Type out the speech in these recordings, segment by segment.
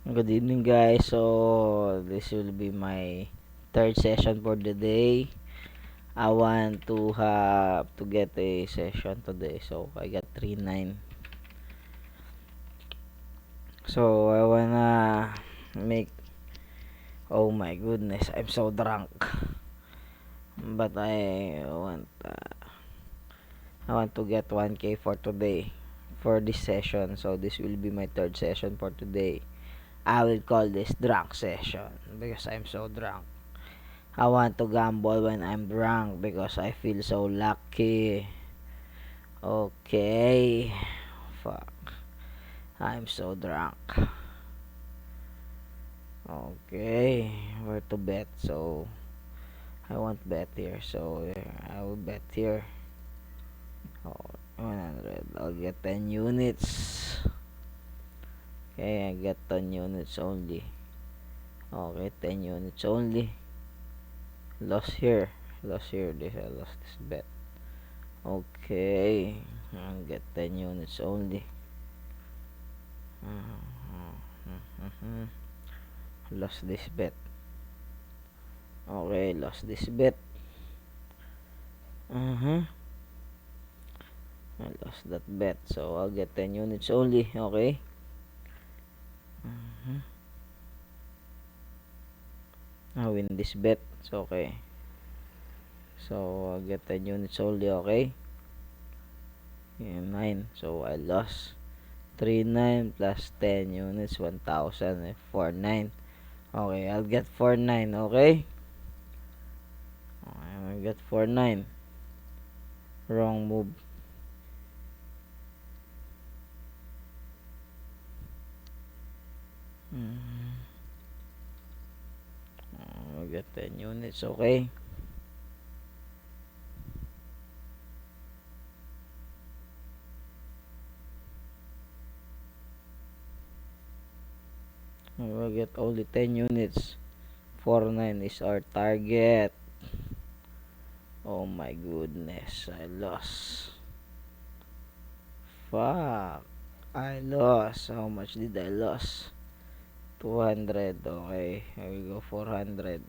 Good evening, guys. So this will be my third session for the day. I want to have to get a session today, so I got 3-9. So I wanna make. Oh my goodness, I'm so drunk. But I want to get 1K for today for this session. So this will be my third session for today. I will call this drunk session because I'm so drunk. I want to gamble when I'm drunk because I feel so lucky. Okay. Fuck. I'm so drunk. Okay. Where to bet? So, I want bet here. So, I will bet here. Oh, 100. I'll get 10 units. Okay, I get 10 units only. Okay, 10 units only. Lost here. Lost here. I lost this bet. Okay. I'll get 10 units only. Lost this bet. Okay, lost this bet. I lost that bet. So, I'll get 10 units only. Okay. I win this bet. So, okay. So, I'll get 10 units only. Okay. And 9. So, I lost. 3-9 plus 10 units. 1,000. 4-9. Okay, I'll get 4-9. Okay. I'll get 4-9. Wrong move. I'll get 10 units. Okay. I will get only 10 units. 4-9 is our target. Oh my goodness, I lost. Fuck. I lost. How much did I lose? 200. Okay, here we go. 400.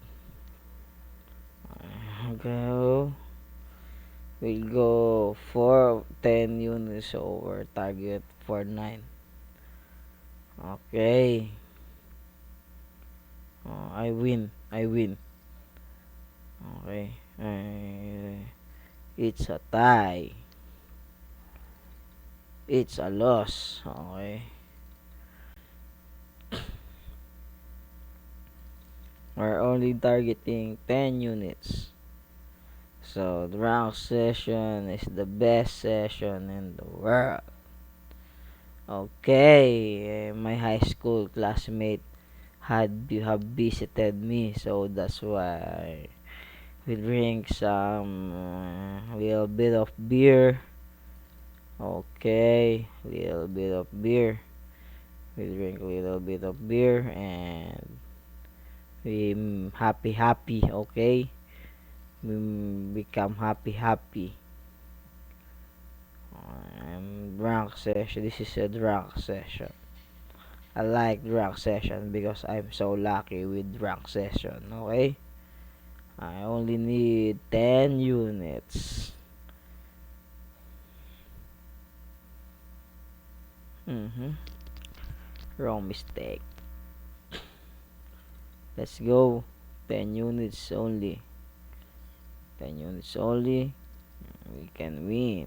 Okay. We'll go for 10 units over target for 9. Okay. I win. I win. Okay. It's a tie. It's a loss. Okay. We're only targeting 10 units. So the rank session is the best session in the world. Okay, my high school classmate have visited me, so that's why we drink some little bit of beer. Okay, little bit of beer. We drink a little bit of beer and we happy. Okay, we become happy. Drunk session. This is a drunk session. I like drunk session because I'm so lucky with drunk session. Okay, I only need 10 units. Wrong mistake. Let's go. 10 units only. 10 units only. We can win.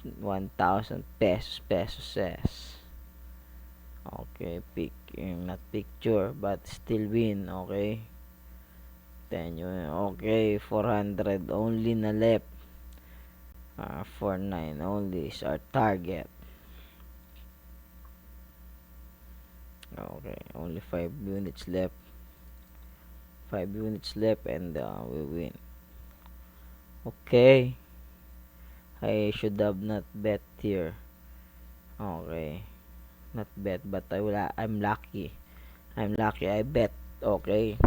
1,000 pesos. Okay, not picture, but still win. Okay. 10 units. Okay, 400 only na left. 4-9 only is our target. Okay, only 5 units left. 5 units left and we win. Okay. I should have not bet here. Okay. Not bet, but I'm lucky. I'm lucky I bet. Okay.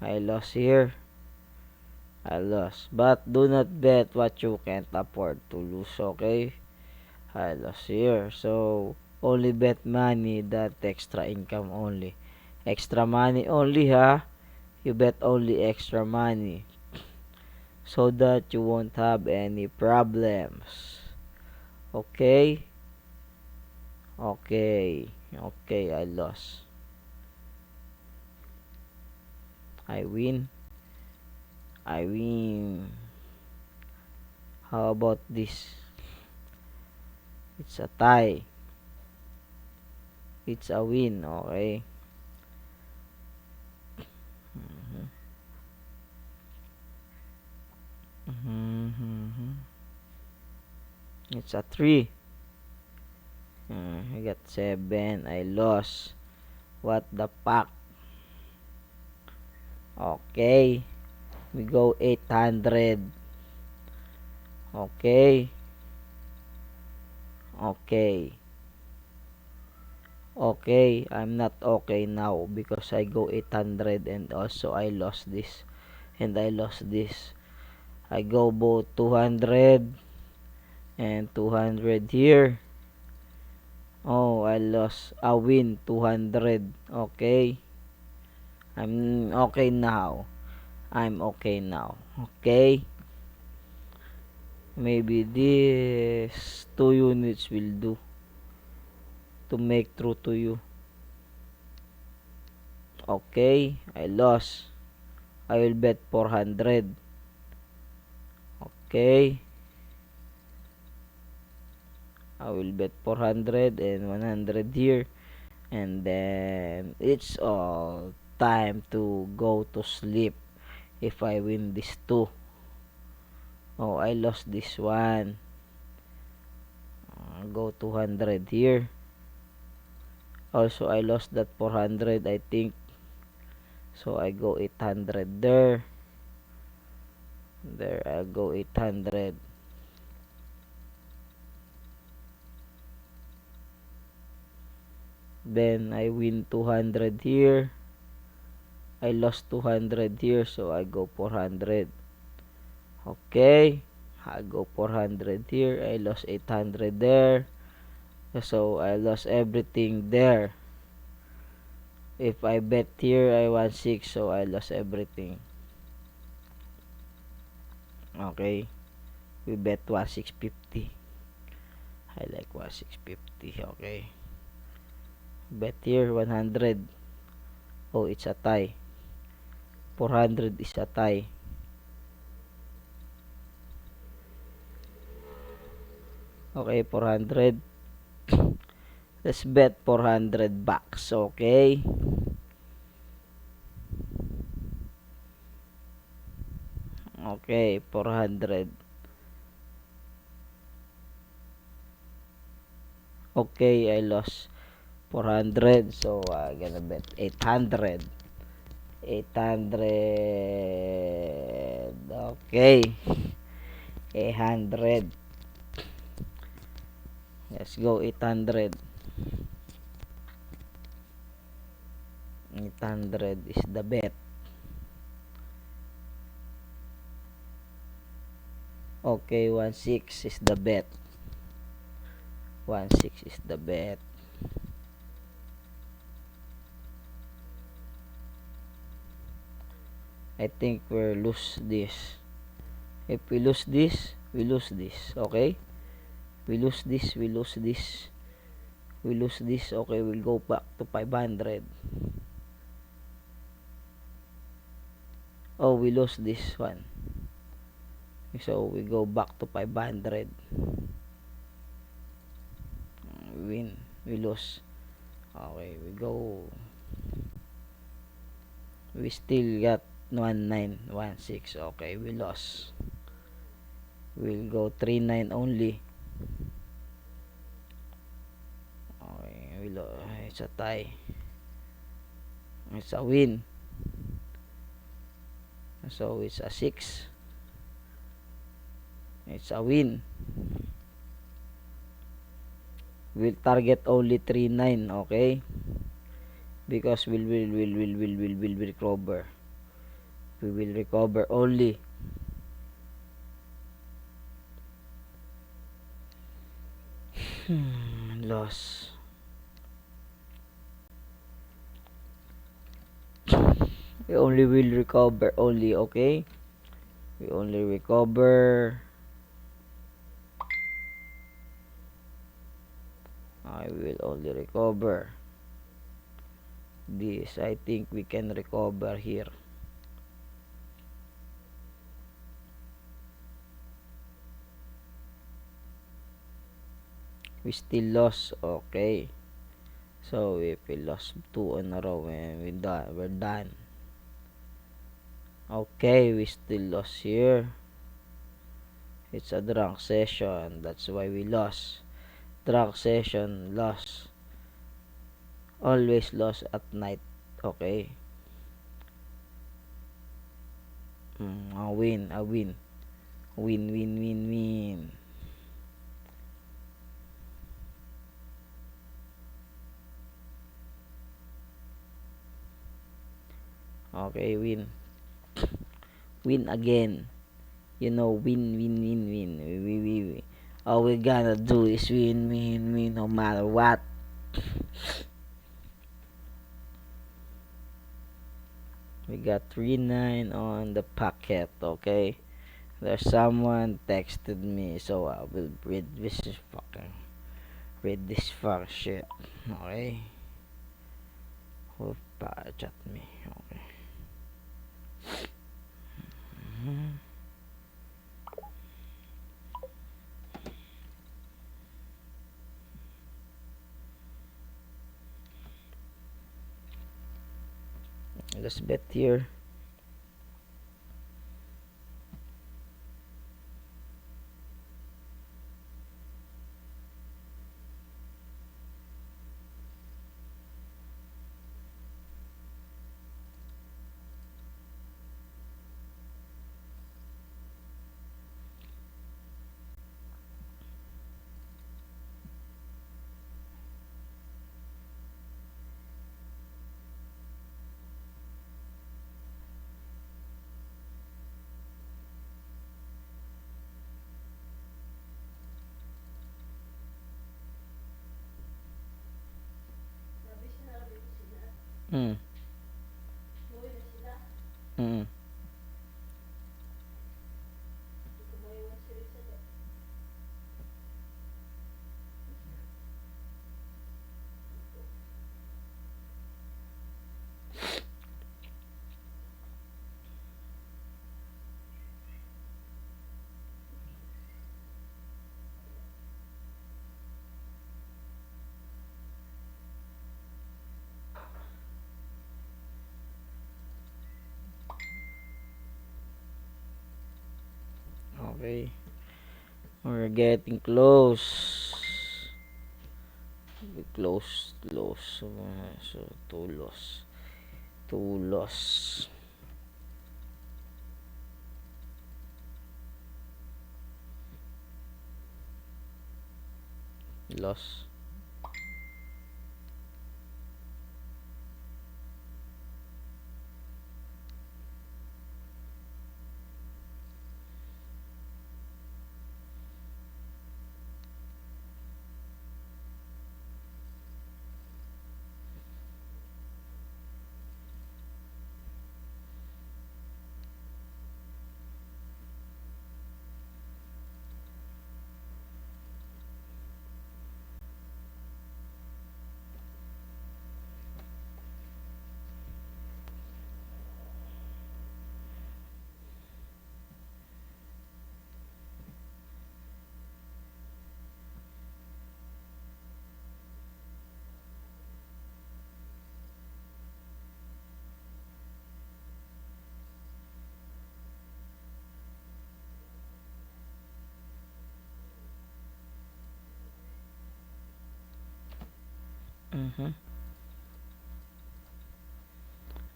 I lost here. I lost. But do not bet what you can't afford to lose, okay? I lost here. So, only bet money that extra income only. Extra money only, ha? You bet only extra money. So that you won't have any problems. Okay? Okay. Okay, I lost. I win. I win. How about this? It's a tie. It's a win, okay? Mhm. Mhm. It's a 3. I got 7. I lost. What the fuck? Okay. We go 800. Okay. Okay. Okay. I'm not okay now because I go 800 and also I lost this. And I lost this. I go both 200 and 200 here. Oh, I lost. I win 200. Okay. I'm okay now. I'm okay now. Okay. Maybe this 2 units will do to make true to you. Okay. I lost. I will bet 400. Okay. I will bet 400 and 100 here. And then it's all time to go to sleep if I win this 2. Oh, I lost this one. Go 200 here. Also, I lost that 400, I think. So, I go 800 there. There, I'll go 800. Then, I win 200 here. I lost 200 here, so I go 400. Okay. I go 400 here. I lost 800 there. So, I lost everything there. If I bet here, I won 6, so I lost everything. Okay. We bet 1650. I like 1650. Okay. Bet here 100. Oh, it's a tie. 400 is a tie. Okay, 400. Let's bet 400 bucks. Okay. Okay, 400. Okay, I lost 400. So, I'm gonna bet 800. 800. Okay. 800. Let's go 800. 800 is the bet. Okay, 16 is the bet. 16 is the bet. I think we'll lose this. If we lose this, we lose this. Okay? We lose this, we lose this. We lose this. Okay, we'll go back to 500. Oh, we lost this one. So, we go back to 500. We win. We lose. Okay, we go. We still got 1916. Okay, we lost. We'll go 39 only. Okay, it's a tie. It's a win. So, it's a 6. It's a win. We'll target only 39, okay? Because we'll recover. We will recover only Loss. We only will recover only, okay? We only recover. I will only recover this. I think we can recover here. We still lost. Okay. So if we lost 2 in a row and we're done. Okay, we still lost here. It's a drunk session. That's why we lost. Drunk session, loss. Always lost at night. Okay. A win, a win. Win, win, win, win. Okay, win. Win again. You know, win, win, win, win. We. All we gotta do is win, win, win, no matter what. We got 3-9 on the packet, okay? There's someone texted me, so I will read this fuck shit, okay? Who chat me, okay? Let's bet here. Hmm. Hmm. Okay. We're getting close. We close. So 2 loss. 2 loss. Loss.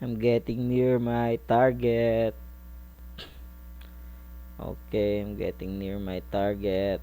I'm getting near my target. Okay, I'm getting near my target.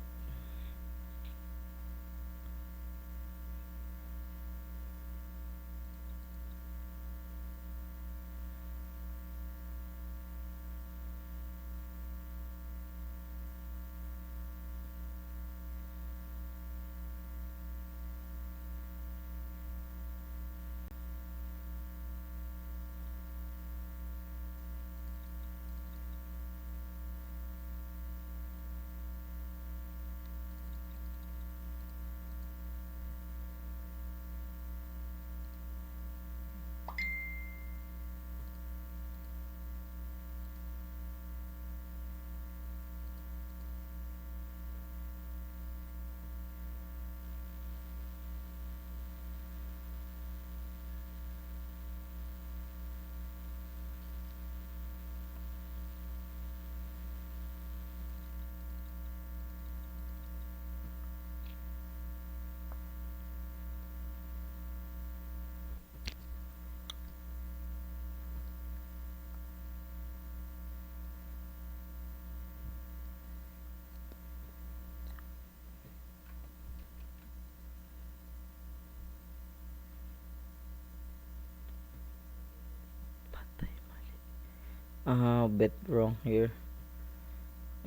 Bet wrong here.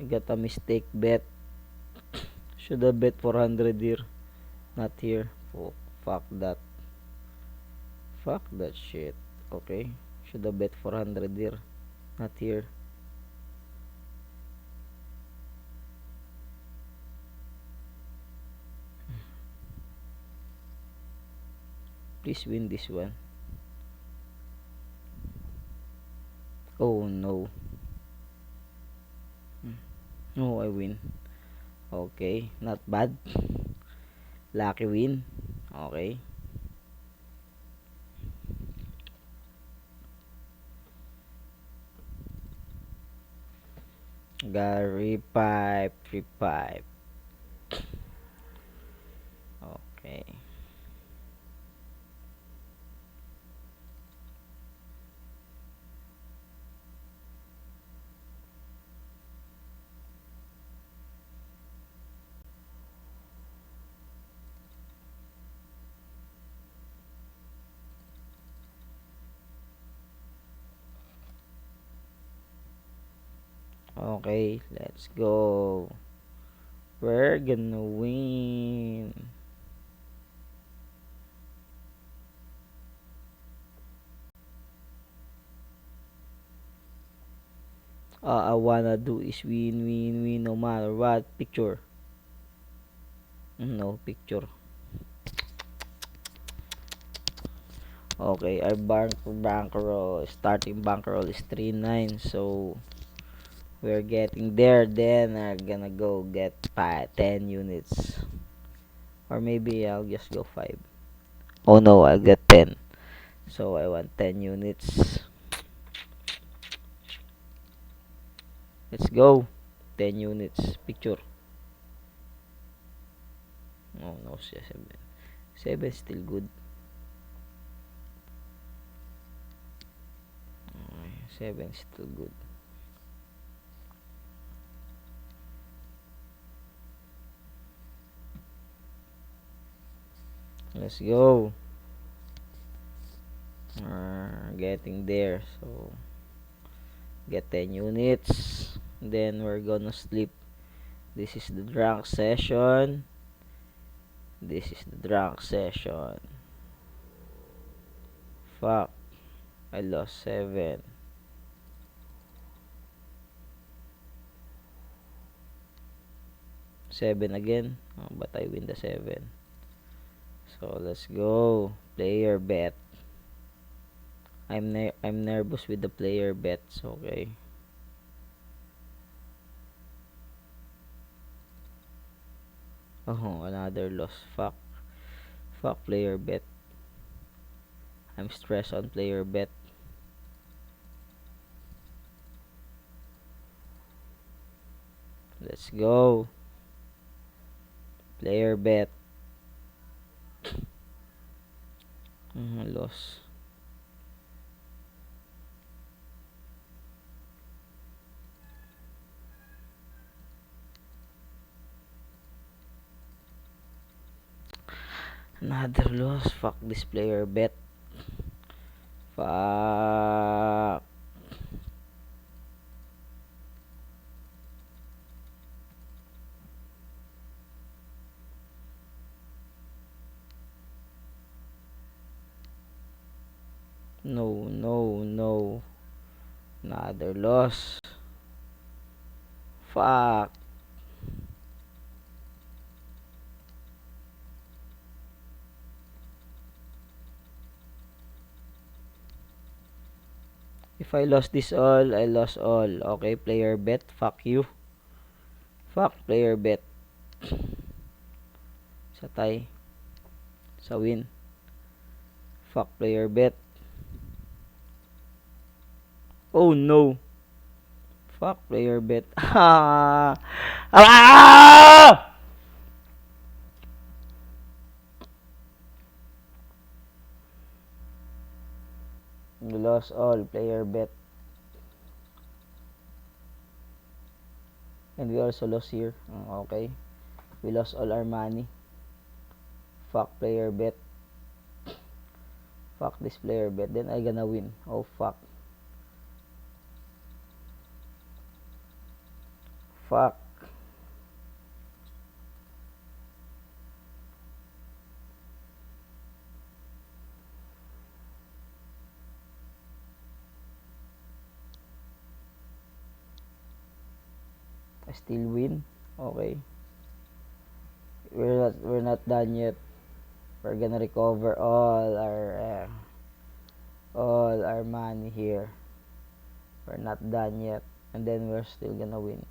I got a mistake bet. Should have bet 400 here, not here. Oh, fuck that. Fuck that shit. Okay. Should have bet 400 here, not here. Please win this one. Oh no. No, I win. Okay, not bad. Lucky win. Okay. Gary pipe, free pipe. Okay. Okay, let's go. We're gonna win. All I wanna do is win, win, win, no matter what. Picture. No picture. Okay, our bankroll, starting bankroll is 3.9, so we're getting there. Then I'm gonna go get 10 units, or maybe I'll just go 5. Oh no, I'll get 10. So I want 10 units. Let's go. 10 units. Picture. Oh no, 7. 7 still good. Okay, 7 still good. Let's go. We're getting there. So get 10 units. Then we're gonna sleep. This is the drunk session. This is the drunk session. Fuck. I lost 7. 7 again. Oh, but I win the 7. So let's go. Player bet. I'm nervous with the player bets. Okay. Oh, another loss. Fuck. Fuck player bet. I'm stressed on player bet. Let's go. Player bet. Loss. Another loss. Fuck this player bet. Fuck. No, no, no. Another loss. Fuck. If I lost this all, I lost all. Okay, player bet. Fuck you. Fuck player bet. Sa tie. Sa win. Fuck player bet. Oh no. Fuck player bet. Ah! Ah! We lost all player bet. And we also lost here. Okay. We lost all our money. Fuck player bet. Fuck this player bet. Then I gonna win. Oh fuck. Fuck. I still win. Okay. We're not done yet. We're gonna recover all our money here. We're not done yet, and then we're still gonna win.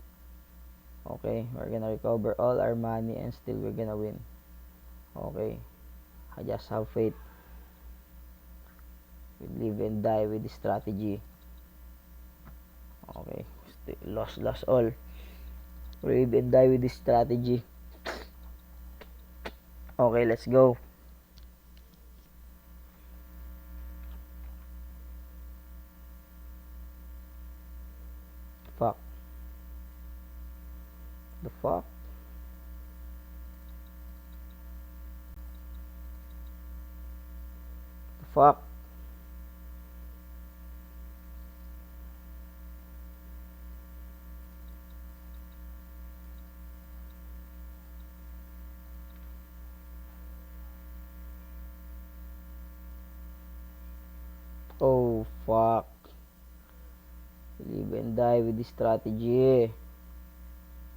Okay, we're gonna recover all our money and still we're gonna win. Okay, I just have faith. We live and die with this strategy. Okay, still lost all. We live and die with this strategy. Okay, let's go. Fuck. The fuck? The fuck? Oh, fuck. We live and die with this strategy.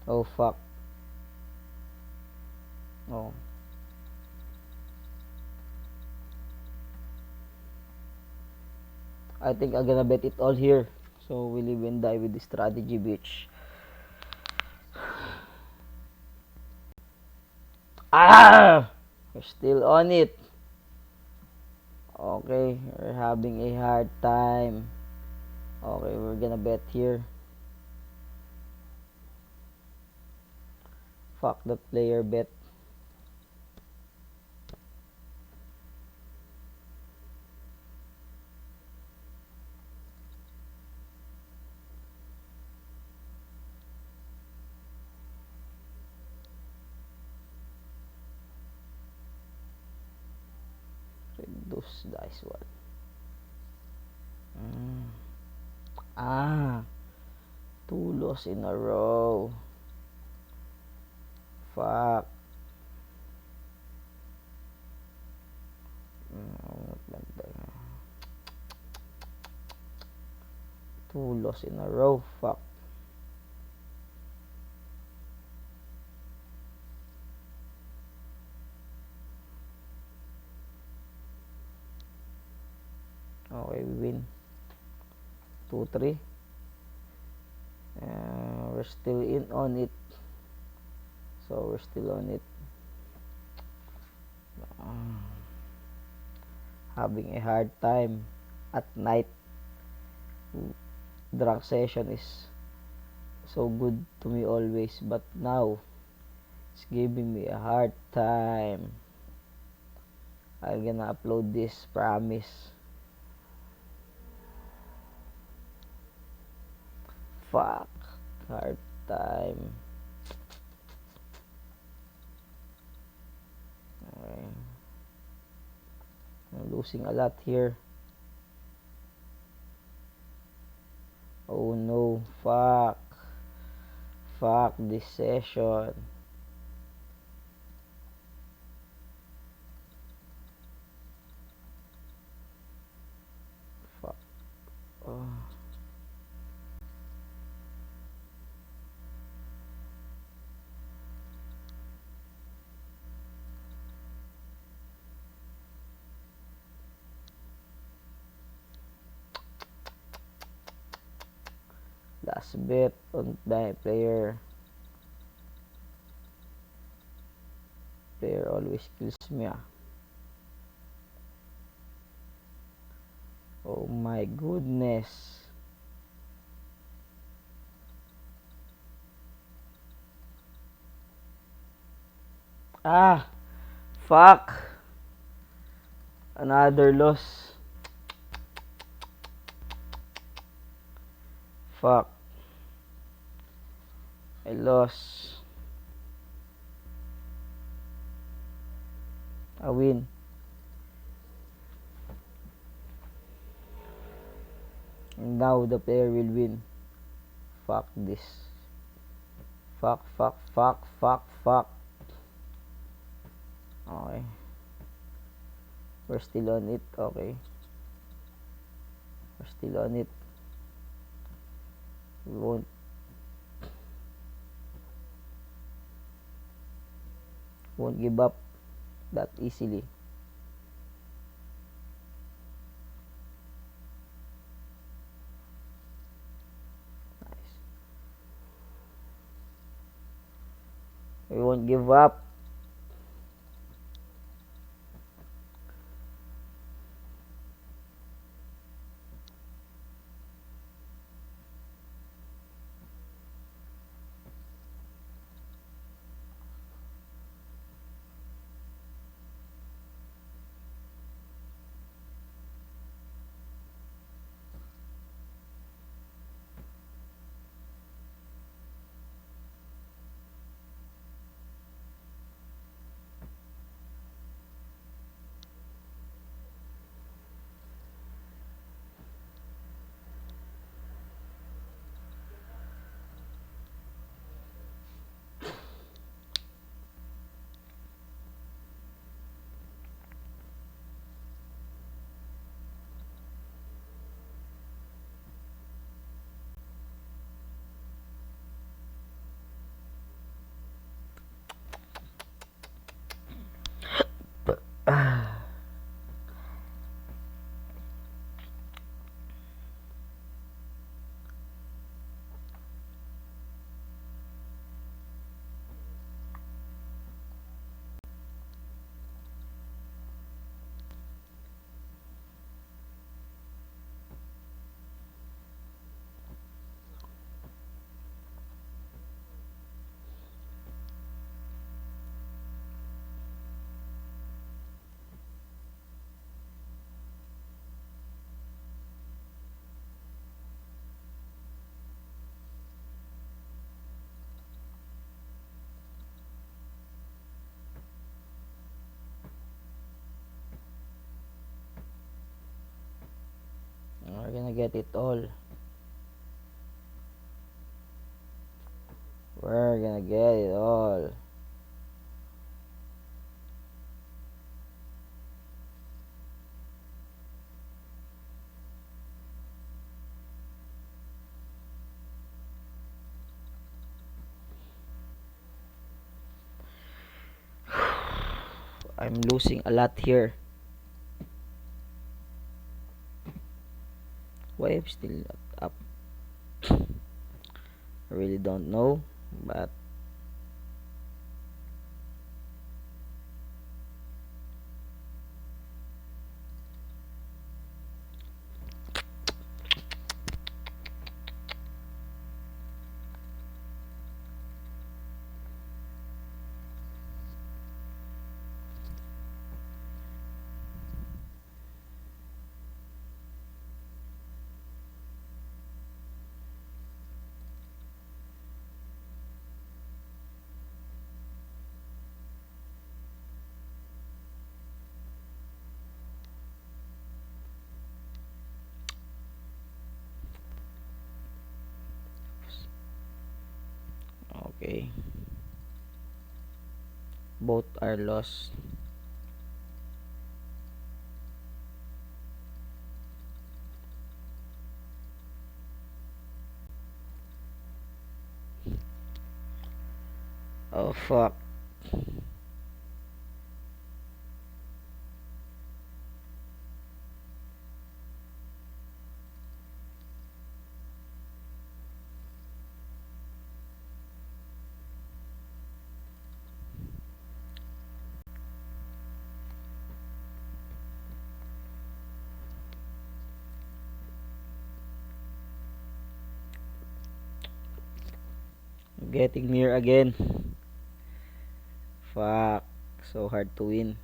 Oh, fuck. Oh. I think I'm gonna bet it all here. So we live and die with this strategy, bitch. Ah! We're still on it. Okay, we're having a hard time. Okay, we're gonna bet here. Fuck the player bet. Reduce dice wall. Ah, 2 loss in a row. Fuck. Mm, 2 loss in a row. Fuck. Okay, we win. 2-3. We're still in on it. So we're still on it. Having a hard time at night. Drunk session is so good to me always, but now it's giving me a hard time. I'm gonna upload this, promise. Fuck. Hard time. Okay. I'm losing a lot here. Oh no. Fuck. Fuck this session. Fuck. Oh. Last bet on the player. Player always kills me. Oh my goodness. Ah, fuck. Another loss. Fuck. I lost. I win. And now the player will win. Fuck this. Fuck. Okay. We're still on it. Okay. We're still on it. We won't give up that easily. Nice. We won't give up. We're gonna get it all. We're gonna get it all. I'm losing a lot here. Why I'm still not up? I really don't know, but okay. Both are lost. Oh fuck. I'm getting near again. Fuck. So hard to win.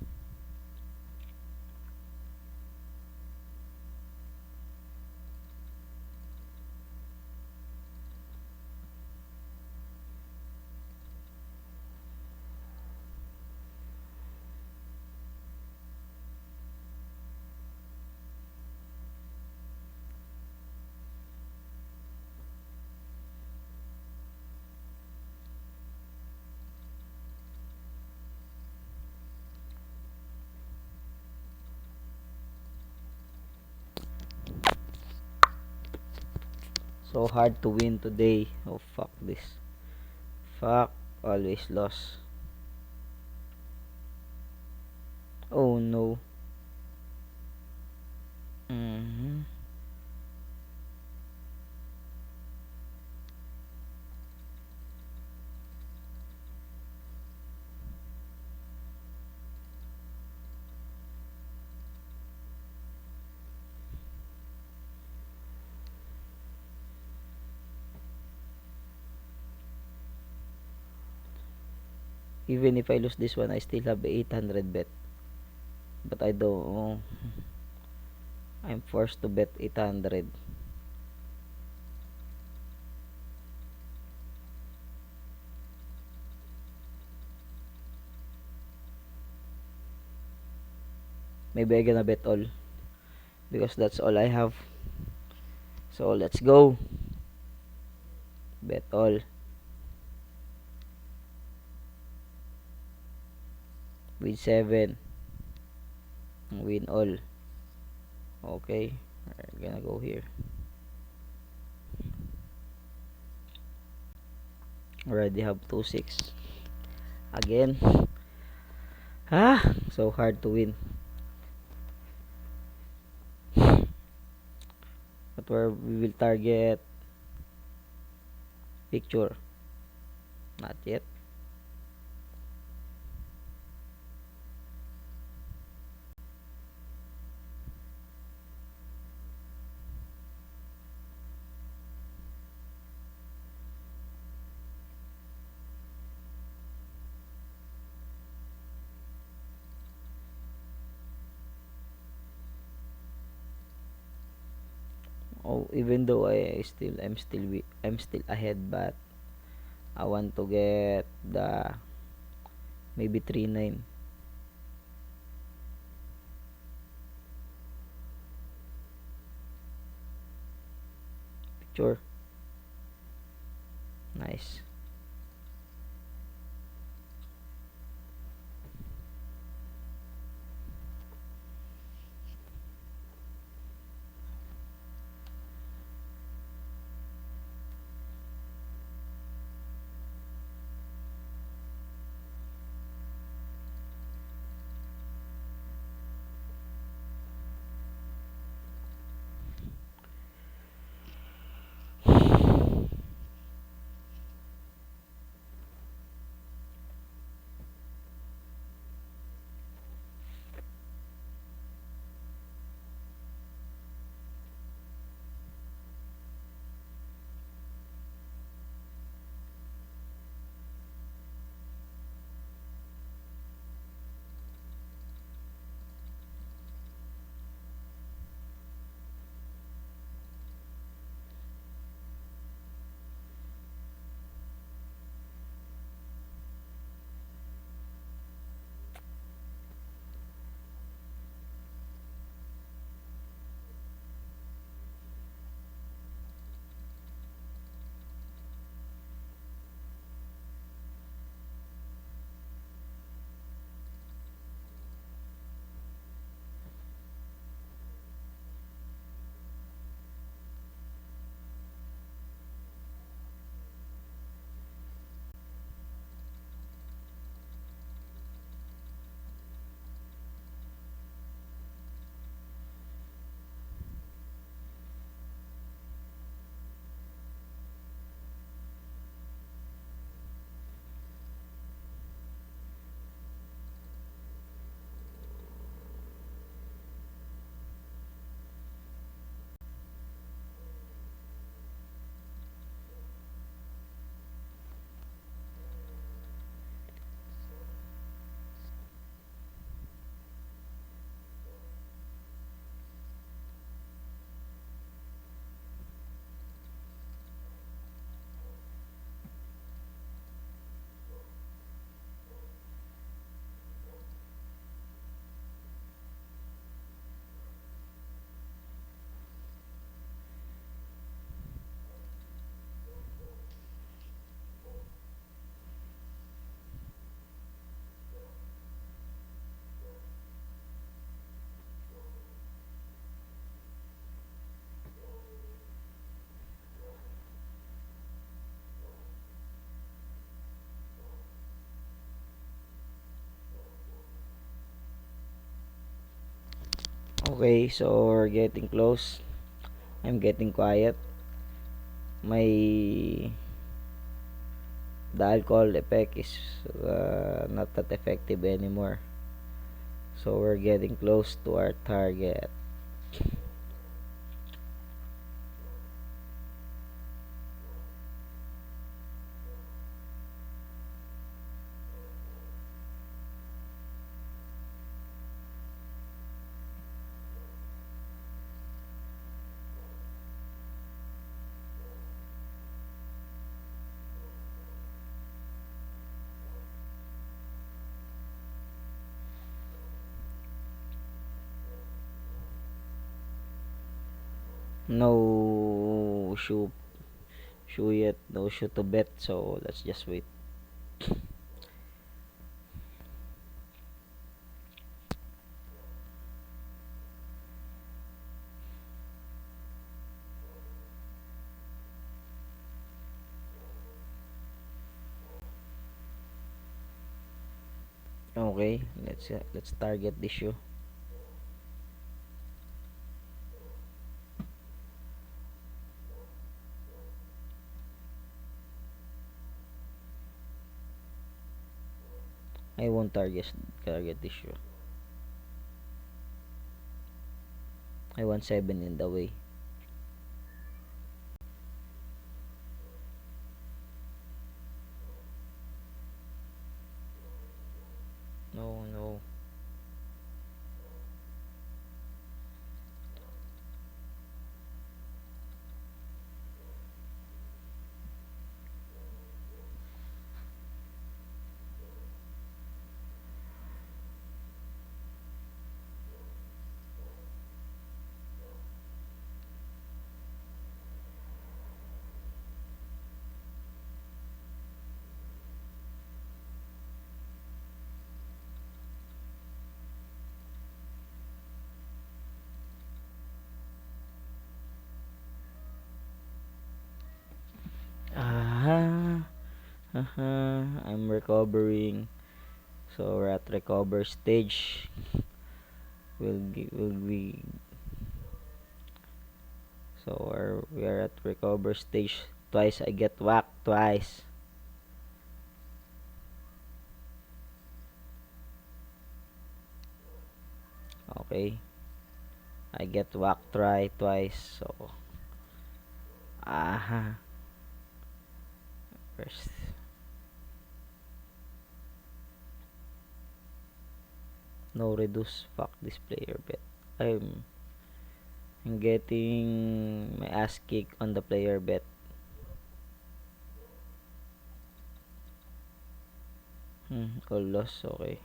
So hard to win today. Oh, fuck this. Fuck. Always lost. Oh no. Mm-hmm. Even if I lose this one, I still have 800 bet. But I don't know. I'm forced to bet 800. Maybe I gonna bet all. Because that's all I have. So let's go. Bet all. With 7. Win all. Okay. We're gonna go here. Already have 2-6. Again. So hard to win. But where we will target picture. Not yet. Oh, even though I'm still ahead, but I want to get the maybe 3-9 picture. Nice. Okay, so we're getting close. I'm getting quiet. My the alcohol effect is not that effective anymore. So we're getting close to our target. No shoe yet, no shoe to bet, so let's just wait. Okay, let's target this shoe. I won't target this shoe. I want 7 in the way. No, no. Ah, I'm recovering. So we're at recover stage. Will we we are at recover stage. Twice I get whacked twice. Okay. I get whacked twice. So aha. First. No reduce. Fuck this player bet. I'm I'm getting my ass kicked on the player bet. All loss. Okay.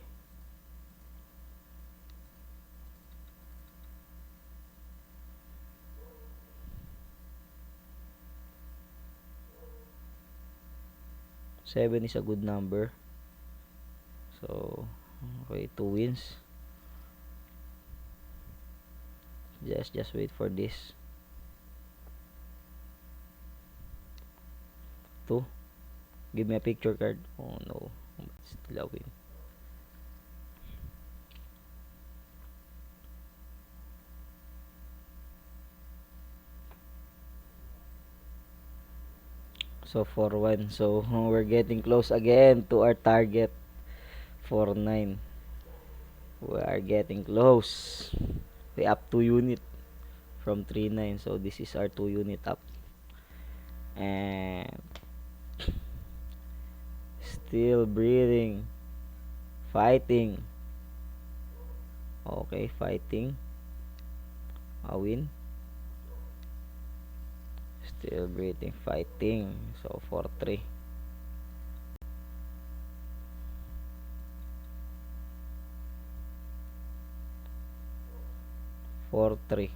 Seven is a good number. So okay, 2 wins. Just wait for this. 2. Give me a picture card. Oh no. Still a win. So 4-1. So we're getting close again to our target. 4-9. We are getting close. We up 2 unit from 3-9. So this is our 2 unit up. And still breathing. Fighting. Okay, fighting. A win. Still breathing, fighting. So 4-3. 4-3.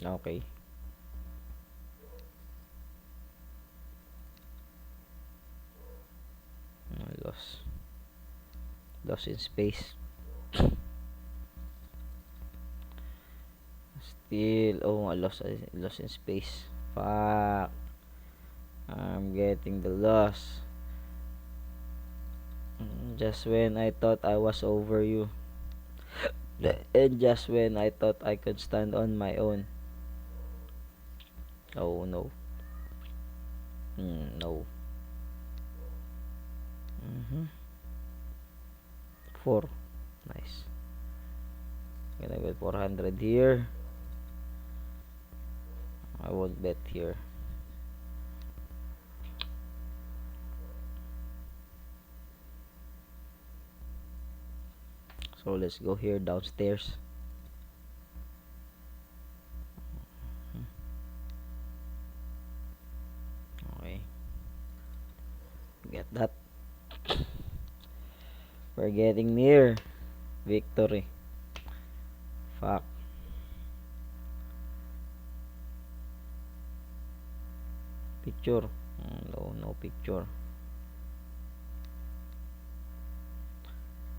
Okay. Loss. Loss in space. Still, oh, loss in space. Fuck. I'm getting the loss. Just when I thought I was over you. And just when I thought I could stand on my own. Oh no. No. 4. Nice. Gonna get 400 here. I won't bet here. So let's go here downstairs. Okay. Get that. We're getting near victory. Fuck. Picture. No picture.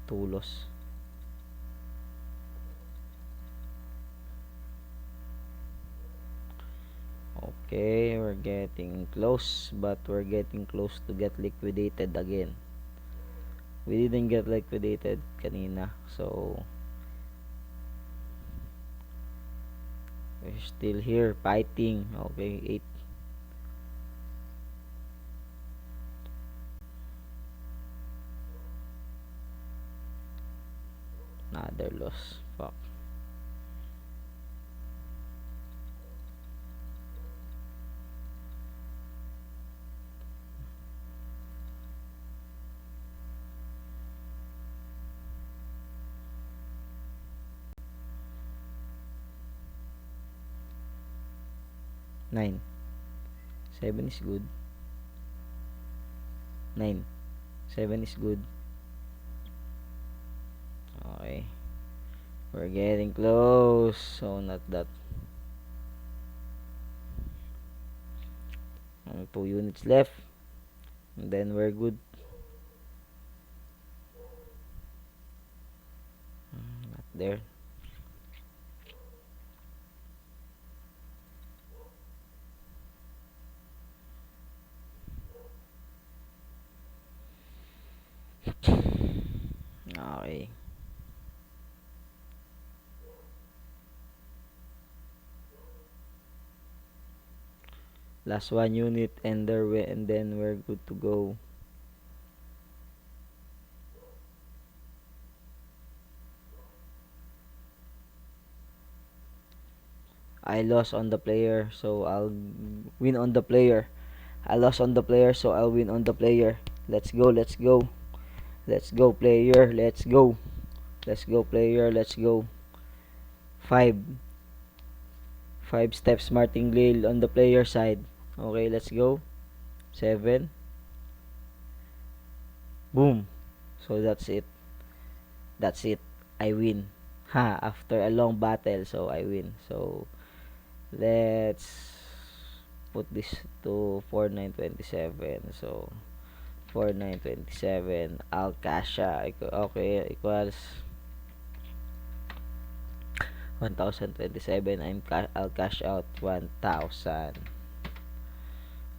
Tulos. Okay, we're getting close, but we're getting close to get liquidated again. We didn't get liquidated kanina, so we're still here fighting. Okay, 8. Another loss. Fuck. Nine. 7 is good. 9. 7 is good. Okay. We're getting close. So not that. 2 units left. And then we're good. Not there. Okay. Last 1 unit and then we're good to go. I lost on the player, so I'll win on the player. I lost on the player, so I'll win on the player. Let's go, let's go. Let's go, player. Let's go. Let's go, player. Let's go. 5. 5 steps martingale on the player side. Okay, let's go. 7. Boom. So that's it. That's it. I win. Ha, after a long battle, so I win. So let's put this to 4927. So 4927 Alcasha. Okay, equals 1027. I'll cash out 1000.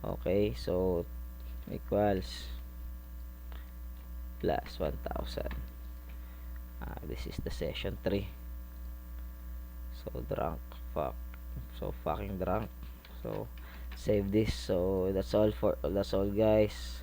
Okay, so equals plus 1000. This is the session 3. So drunk. Fuck. So fucking drunk. So save this. So that's all guys.